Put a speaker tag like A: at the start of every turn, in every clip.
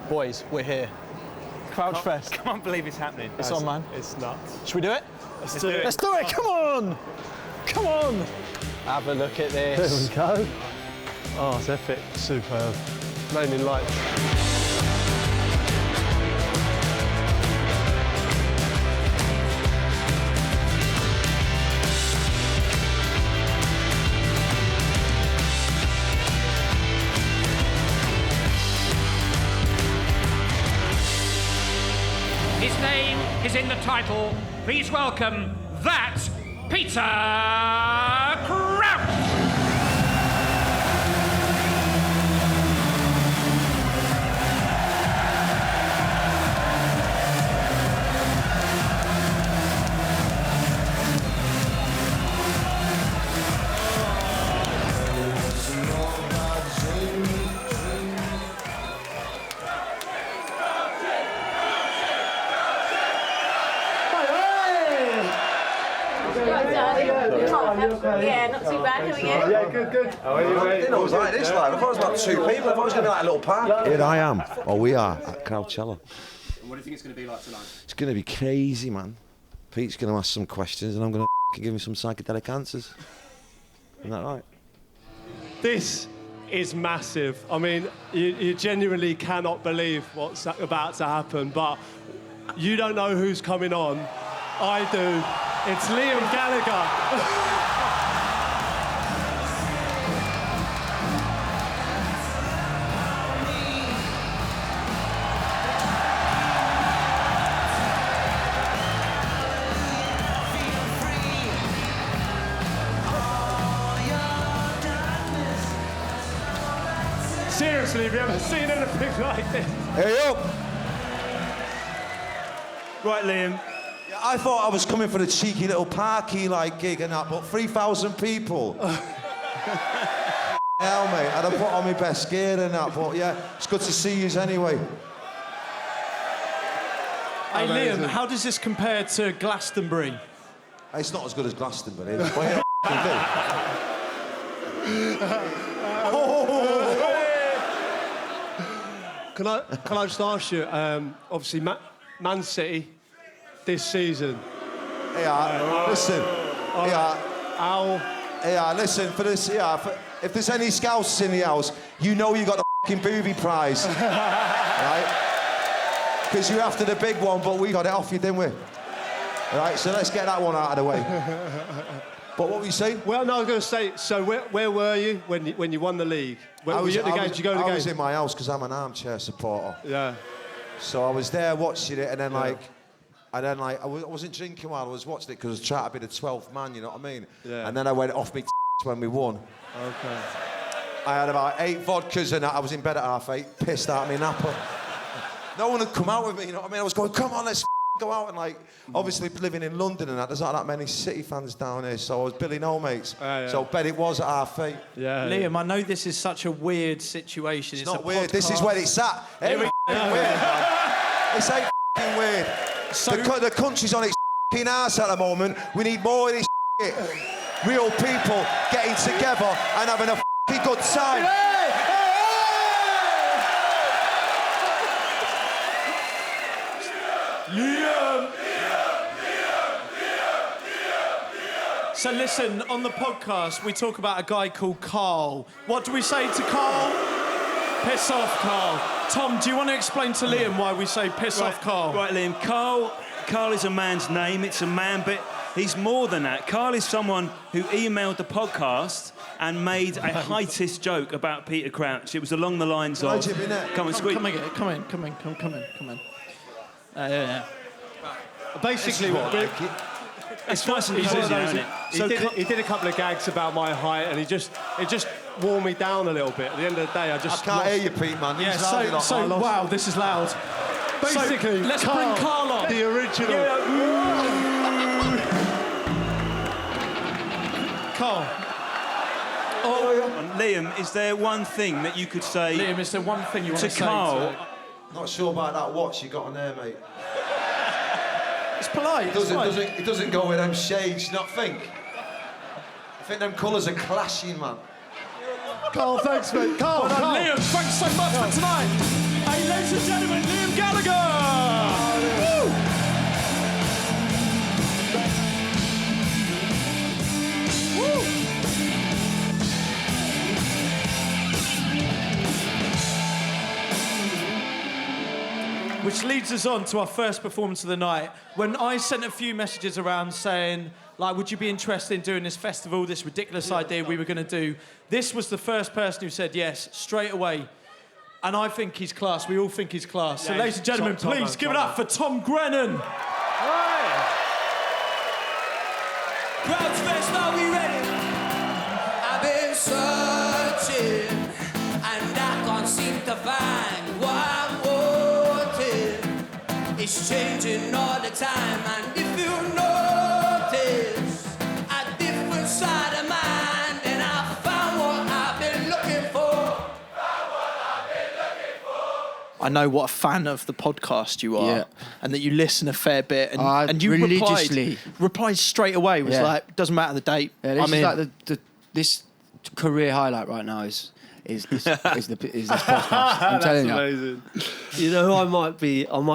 A: Boys, we're here. Crouchfest.
B: Can't believe it's happening.
A: It's on, man.
B: It's nuts.
A: Should we do it?
B: Let's do it.
A: Let's do it, come on! Come on! Have a look at this.
C: There we go. Oh, it's epic. Superb. Flaming lights.
D: His name is in the title. Please welcome that Peter Crouch.
E: Yeah, not too bad. How are you?
C: Yeah, good. How are you, mate?
F: I didn't know it was like this, like. I thought it was about 2 people. I thought it was going to be like a little party. Here I am, or we are, at Crouchella.
B: And what do you think it's going to be like tonight?
F: It's going to be crazy, man. Pete's going to ask some questions and I'm going to give him some psychedelic answers. Isn't that right?
C: This is massive. I mean, you genuinely cannot believe what's about to happen, but you don't know who's coming on. I do. It's Liam Gallagher. Seriously, have you ever seen anything like this?
F: Hey, yo!
B: Right, Liam.
F: I thought I was coming for the cheeky little parky like gig and that, but 3,000 people. Hell, mate, I'd have put on my best gear and that, but yeah, it's good to see yous anyway.
C: Hey, Liam, how does this compare to Glastonbury?
F: It's not as good as Glastonbury, but yeah, can
C: Can I just ask you, obviously, Man City this season.
F: Yeah, listen. Yeah.
C: How?
F: Yeah, listen, for this, if there's any scouts in the house, you know you got the fucking booby prize. Right? Because you're after the big one, but we got it off you, didn't we? Right, so let's get that one out of the way. But what were you saying?
C: Well, no, I was going to say, so where were you when you won the league? Were you at the game? Did you go to the game?
F: I was in my house because I'm an armchair supporter.
C: Yeah.
F: So I was there watching it, and then I wasn't drinking while I was watching it because I was trying to be the 12th man, you know what I mean?
C: Yeah.
F: And then I went off me when we won.
C: Okay.
F: I had about 8 vodkas and I was in bed at 8:30, pissed out of my napper. No one had come out with me, you know what I mean? I was going, come on, let's go out. And like, obviously living in London and that, there's not that many City fans down here, so I was Billy No Mates.
C: Yeah.
F: So bet it was at 8:30.
C: Yeah.
A: Liam, I know this is such a weird situation.
F: It's not weird, this is where it's at. It ain't weird, man. This ain't weird.
A: So
F: the country's on its arse at the moment. We need more of this shit. Real people getting together and having a good time.
A: So listen, on the podcast, we talk about a guy called Carl. What do we say to Carl? Piss off, Carl. Tom, do you want to explain to Liam why we say piss off, Carl?
B: Right, Liam. Carl is a man's name. It's a man, but he's more than that. Carl is someone who emailed the podcast and made a heightist joke about Peter Crouch. It was along the lines of... Come on, squeak.
A: Come in. Yeah.
C: Basically,
B: It's nice and easy, isn't it?
C: He did a couple of gags about my height, and it just wore me down a little bit. At the end of the day, I
F: can't hear you, Pete, man.
A: Yeah,
F: He's
A: wow, this is loud.
C: Basically,
A: so, let's bring Carl on.
C: The original.
A: Carl.
B: Liam, is there one thing that you could say...
A: Liam, is there one thing you want to say
B: Carl?
F: Not sure about that watch you got on there, mate.
A: It's polite.
F: It doesn't go with them shades, not think. I think them colours are clashing, man.
C: Carl, thanks, mate. Carl,
A: Liam, thanks so much for tonight. Hey, Ladies and gentlemen, Liam Gallagher! Woo! Which leads us on to our first performance of the night. When I sent a few messages around saying, like, would you be interested in doing this festival, this ridiculous idea we were going to do, this was the first person who said yes, straight away. And I think he's class. We all think he's class. So, ladies and gentlemen, please give it up for Tom Grennan.
G: Crouchfest, are we ready? I've been searching and I can't seem to find what I'm wanting. It's changing all the time, and if you notice a different side of mine, then I found what I've been looking for.
A: I know what a fan of the podcast you are, and that you listen a fair bit, and you
H: religiously
A: replied straight away. Was like, doesn't matter the date.
H: Yeah, this is like this career highlight right now is this podcast. I'm telling you.
C: Amazing. You know, I might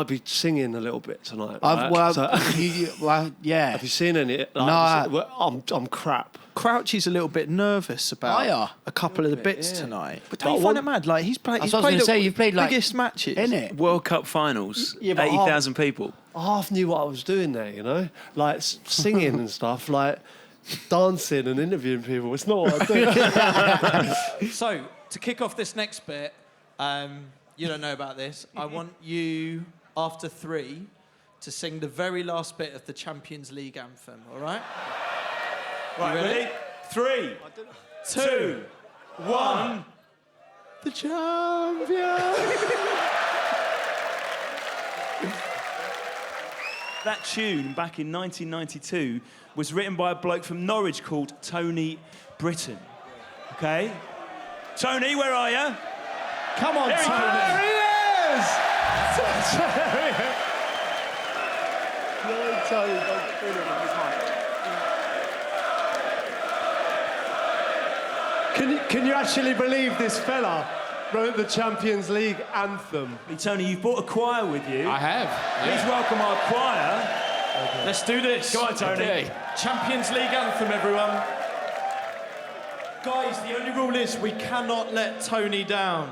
C: be singing a little bit tonight. Right?
H: Have
C: you seen any? Like,
H: No,
C: I'm crap.
A: Crouchy's a little bit nervous about a couple of the bits tonight. But don't you find it mad? Like, he's played
H: you've played like
A: biggest matches.
H: innit?
B: World Cup finals,
C: Yeah, but
B: 80,000 people.
C: I half knew what I was doing there, you know? Like, singing and stuff, like, dancing and interviewing people. It's not what I do.
A: So, to kick off this next bit, you don't know about this. I want you, after 3, to sing the very last bit of the Champions League anthem, all right?
B: Right, ready? 3, 2, 1.
A: The champion!
B: That tune, back in 1992, was written by a bloke from Norwich called Tony Britton. Okay? Tony, where are you?
A: Come on,
B: There he
A: Tony!
B: goes.
C: There he is! No, Tony, don't do it. Can you actually believe this fella wrote the Champions League anthem?
B: Hey, Tony, you've brought a choir with you.
I: I have.
B: Please welcome our choir.
A: Okay. Let's do this.
B: Go on, Tony.
I: Okay.
A: Champions League anthem, everyone. Guys, the only rule is we cannot let Tony down.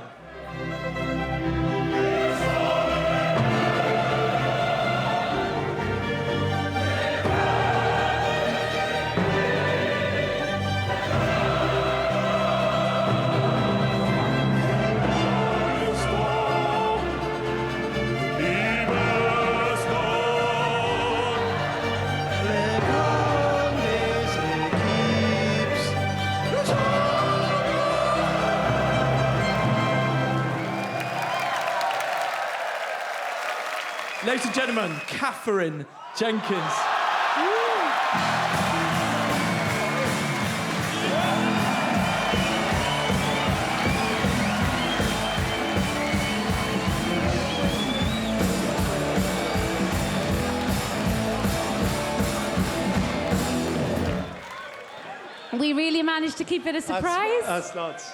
A: Ladies and gentlemen, Katherine Jenkins.
J: We really managed to keep it a surprise.
C: That's nuts.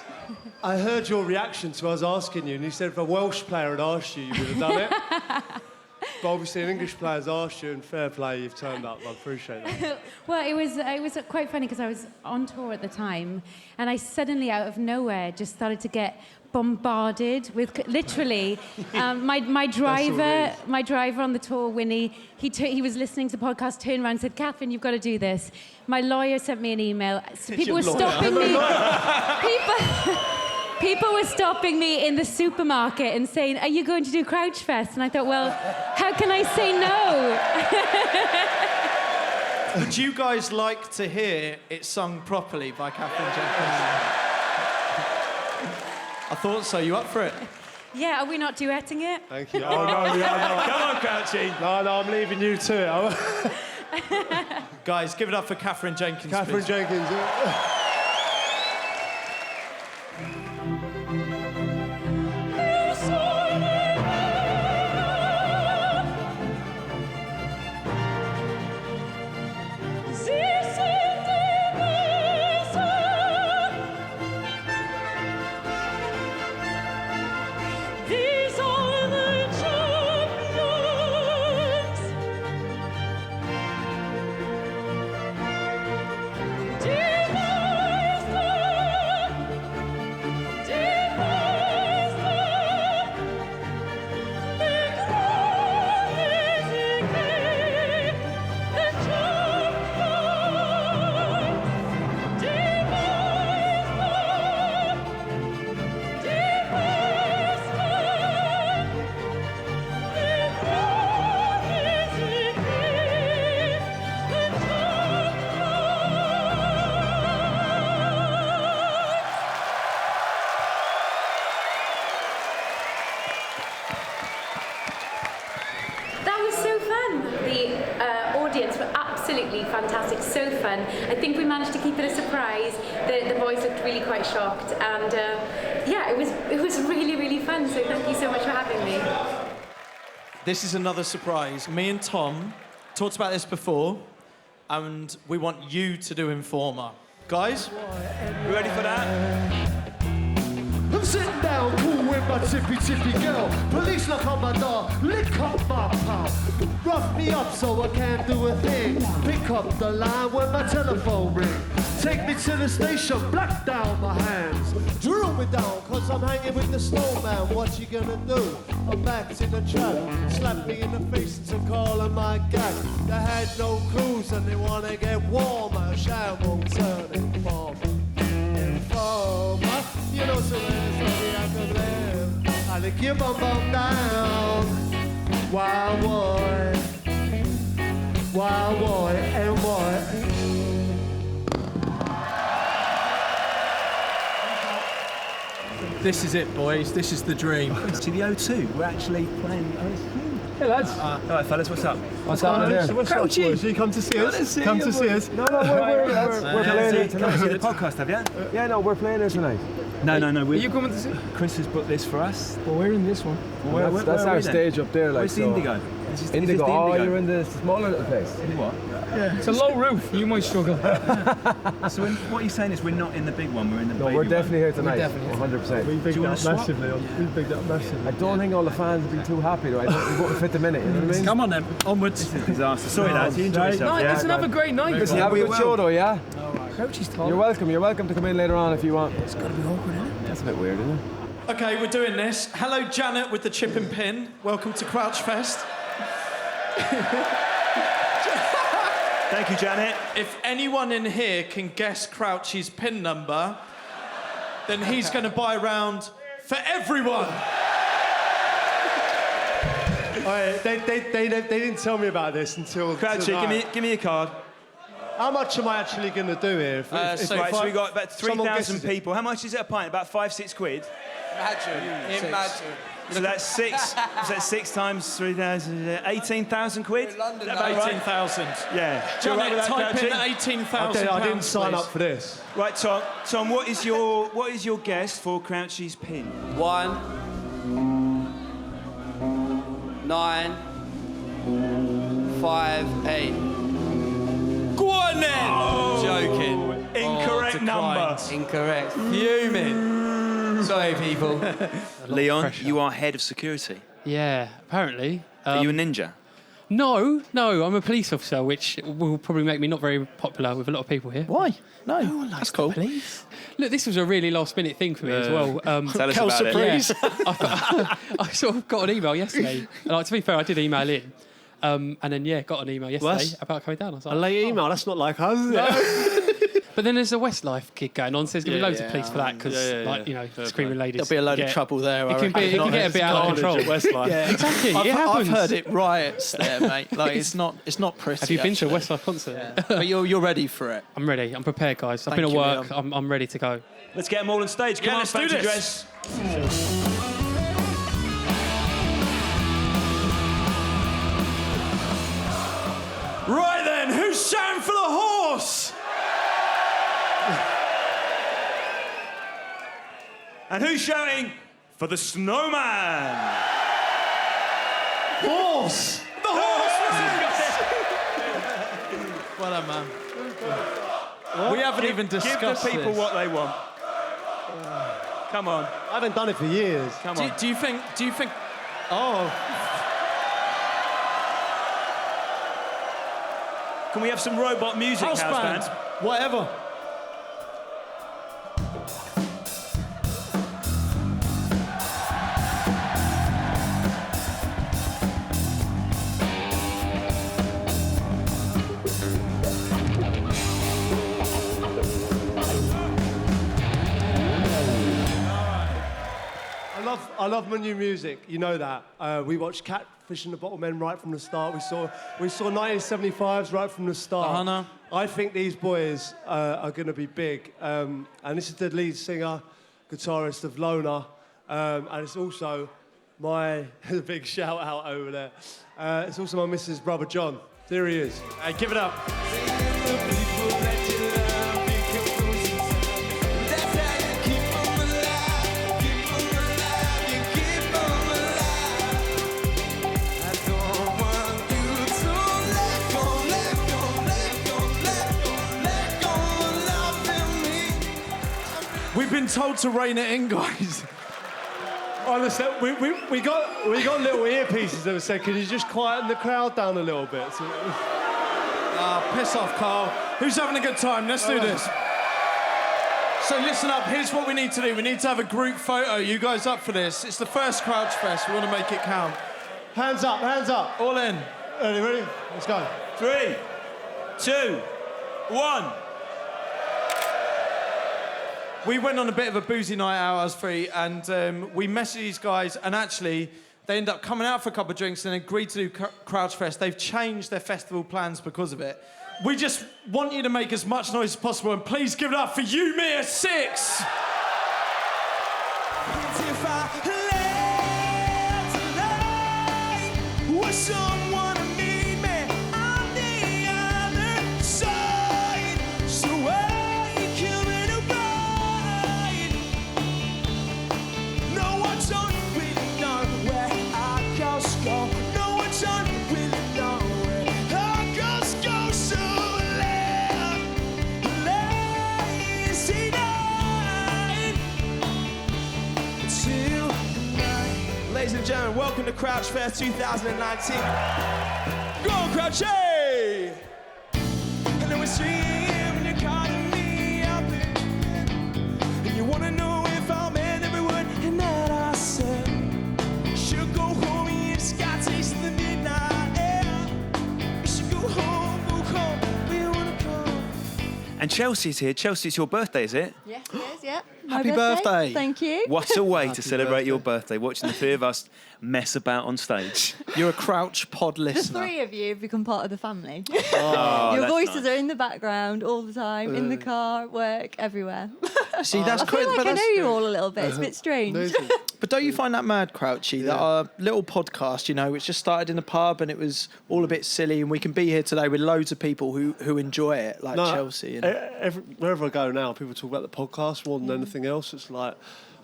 C: I heard your reaction to us asking you, and you said if a Welsh player had asked you, you would have done it. But obviously an English player's asked you, and fair play, you've turned up. I appreciate that.
J: Well, it was quite funny because I was on tour at the time, and I suddenly, out of nowhere, just started to get bombarded with literally my driver on the tour, Winnie. He was listening to the podcast, turned around and said, "Katherine, you've got to do this." My lawyer sent me an email. So people were stopping me. People were stopping me in the supermarket and saying, "Are you going to do Crouchfest?" And I thought, well, how can I say no?
A: Would you guys like to hear it sung properly by Katherine Jenkins? I thought so. You up for it?
J: Yeah, are we not duetting it?
C: Thank you. Oh, no, yeah, no.
B: Come on, Crouchy.
C: No, I'm leaving you to it.
A: Guys, give it up for Katherine Jenkins,
C: Katherine
A: please.
C: Jenkins.
G: These are the
J: audience were absolutely fantastic, so fun. I think we managed to keep it a surprise. The boys looked really quite shocked, and yeah, it was really, really fun. So thank you so much for having me.
A: This is another surprise. Me and Tom talked about this before, and we want you to do Informer. Guys,
B: You ready for that?
I: I'm sitting down, cool with my tippy girl. Police knock on my door, lick up my pal. Rough me up so I can't do a thing. Pick up the line when my telephone ring. Take me to the station, black down my hands. Drill me down, cause I'm hanging with the snowman. What you gonna do? I'm back to the trap. Slap me in the face to call on my gag. They had no clues and they wanna get warmer. Shall won't turn informer. Informer. You know, so there's I can live. I lick your bum down. Wild boy. Wild boy and boy.
A: this is it, boys. This is the dream.
B: To the O2, we're actually playing.
I: Hey lads.
B: All right, fellas, what's up?
I: What's up there? What's up, boys? You come to see us? Come to see us? No, we're playing it tonight.
B: See the podcast, have you?
I: Yeah, no, we're playing it tonight.
B: No.
I: Are you coming to see?
B: Chris has booked this for us.
I: Well, we're in this one.
B: Where
I: That's our stage up there, like.
B: Where's the Indigo?
I: Indigo. Oh, you're in the smaller little place.
B: What?
I: Yeah. It's a low roof. You might struggle.
B: So what you're saying is we're not in the big one, we're in the baby
I: No, we're definitely here tonight.
B: We're
I: definitely 100%. We bigged
B: up
I: massively. We bigged up massively. I don't think all the fans would be too happy though. I don't think we won't fit the minute. You know what I mean?
A: Come on then, onwards.
B: This is a disaster. Sorry, lads. You enjoy yourself.
I: No, listen, have a great night. Listen, have a good show though, yeah?
K: Crouchy's tall.
I: You're welcome. You're welcome to come in later on if you want.
K: It's got to be awkward, isn't it?
I: That's a bit weird, isn't it?
A: Okay, we're doing this. Hello, Janet with the chip and pin. Welcome to Crouchfest.
B: Thank you, Janet.
A: If anyone in here can guess Crouchy's pin number, then he's going to buy a round for everyone.
C: They didn't tell me about this until
B: Crouchy,
C: tonight.
B: give me a card.
C: How much am I actually going to do here?
B: So we got about 3,000 people. How much is it a pint? About 5-6 quid.
G: Imagine.
B: So that's six times 3,000, 18,000 quid.
A: About 18,000.
B: Yeah.
A: Janet, type in
C: I
A: 18,000
C: didn't sign up for this.
B: Right, Tom. Tom, what is your guess for Crouchy's pin?
G: 1, 9, 5, 8.
A: Go on then!
G: Joking.
B: Incorrect number.
G: Incorrect. Fuming. Sorry, people.
B: Leon, you are head of security.
K: Yeah, apparently.
B: Are you a ninja?
K: No, I'm a police officer, which will probably make me not very popular with a lot of people here.
A: Why? No,
K: that's cool. Police. Look, this was a really last-minute thing for me as well.
B: Tell us about it.
K: Yeah. I sort of got an email yesterday. Like, to be fair, I did email in. And then, got an email yesterday about coming down. I was like,
C: A late email, that's not like us, is it?
K: But then there's a Westlife gig going on, so there's going to be loads of police for that, because, screaming ladies.
A: There'll be a load of trouble there.
K: It can get a bit out of control.
A: Yeah,
K: exactly. It happens.
A: I've heard it riots there, mate. Like it's not pretty.
K: Have you been to a Westlife concert?
A: Yeah. But you're ready for it.
K: I'm ready. I'm prepared, guys. I've
A: Thank
K: been at work.
A: you,
K: I'm ready to go.
B: Let's get them all on stage. Come on,
A: let's do
B: fancy
A: this.
B: dress.
A: Right then, who's shouting for the horse?
B: And who's shouting for the snowman?
A: Horse! The horse! Well done, man. We haven't even discussed
B: Give the people
A: this.
B: what they want. Come on.
C: I haven't done it for years.
B: Come on.
A: Do you think? Oh.
B: Can we have some robot music, house band?
A: Whatever.
C: I love my new music. You know that. We watched Catfish and the Bottlemen right from the start. We saw 1975s right from the start. I think these boys are going to be big. And this is the lead singer, guitarist of Lona, and it's also my big shout out over there. It's also my missus' brother John. There he is.
A: Hey, give it up. We've been told to rein it in, guys.
C: Honestly, we got little earpieces that were saying, can you just quieten the crowd down a little bit? So,
A: Piss off, Carl. Who's having a good time? Let's do this. So listen up, here's what we need to do. We need to have a group photo. You guys up for this? It's the first Crouchfest. We want to make it count.
C: hands up, hands up.
A: All in.
C: Ready? Let's go.
B: 3, 2, 1.
A: We went on a bit of a boozy night out, I was free, and we messaged these guys, and actually, they ended up coming out for a couple of drinks and agreed to do Crouchfest. They've changed their festival plans because of it. We just want you to make as much noise as possible, and please give it up for You, Me, a 6!
G: Someone to meet me on the other side. So why you coming around? No one's on really know where our ghosts go. No one's on really know where our ghosts go. So lazy night till night. Ladies and gentlemen, welcome to Crouchfest 2019. Go on, Crouchy! And it was 3 a.m. and you're calling me up and you wanna know if I'm in every word and that I said. You should go home and you just got taste of the midnight air. You should go home, where you wanna come.
B: And Chelsea's here. Chelsea, it's your birthday, is it?
L: Yes, it is, yeah.
B: Happy birthday.
L: Thank you.
B: What a way
H: Happy
B: to celebrate
H: birthday.
B: your birthday, watching the three of us mess about on stage.
H: You're a Crouch pod
L: The
H: listener.
L: 3 of you have become part of the family.
B: Oh,
L: Your
B: that's
L: voices
B: nice.
L: are in the background all the time, in the car, at work, everywhere.
H: See, that's
L: I feel
H: great,
L: like
H: but
L: I know
H: that's-
L: you all a little bit. It's a bit strange.
H: But don't you find that mad, Crouchy, that our little podcast, you know, which just started in a pub and it was all a bit silly, and we can be here today with loads of people who enjoy it, like Chelsea. And
C: Wherever I go now, people talk about the podcast more than anything else. It's like,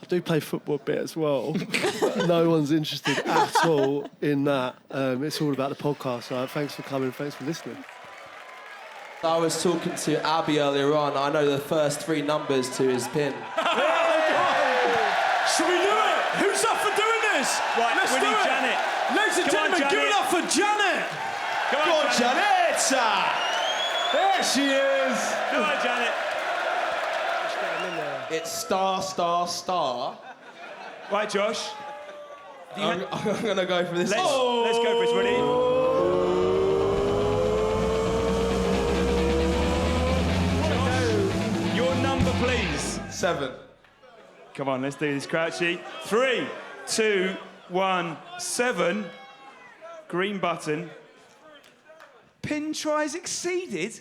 C: I do play football a bit as well. But no one's interested at all in that. It's all about the podcast. So thanks for coming. Thanks for listening.
M: I was talking to Abby earlier on. I know the first 3 numbers to his pin.
A: Should we do it? Who's up for doing this?
B: Right,
A: let's
B: we
A: do
B: need
A: it.
B: Janet.
A: Ladies and
B: Come on,
A: gentlemen, give it
B: Janet.
A: up for Janet.
B: Come on,
C: Janet! There she is!
B: Come on, Janet.
M: It's star, star, star.
B: Right, Josh.
M: I'm going to go for this.
B: Let's go for it. Ready? Josh, your number, please.
M: 7.
B: Come on, let's do this, Crouchy. 3, 2, 1, 7. Green button. Pin tries exceeded.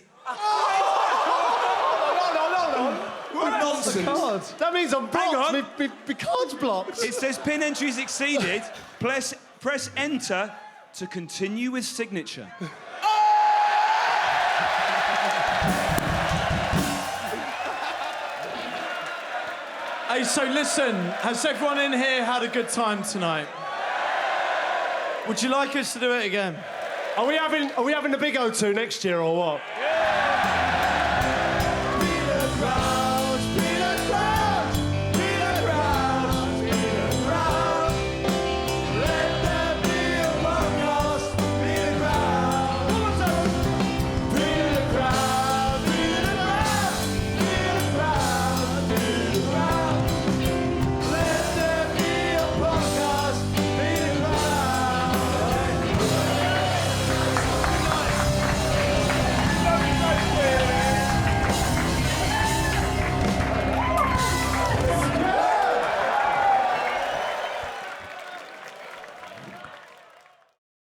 C: What nonsense. Cards. That means I'm
B: Hang
C: blocked.
B: on.
C: My card's blocked.
B: It says pin entries exceeded. Press enter to continue with signature.
A: Hey, so listen, has everyone in here had a good time tonight? Would you like us to do it again?
C: Are we having the big O2 next year or what?
B: Yeah!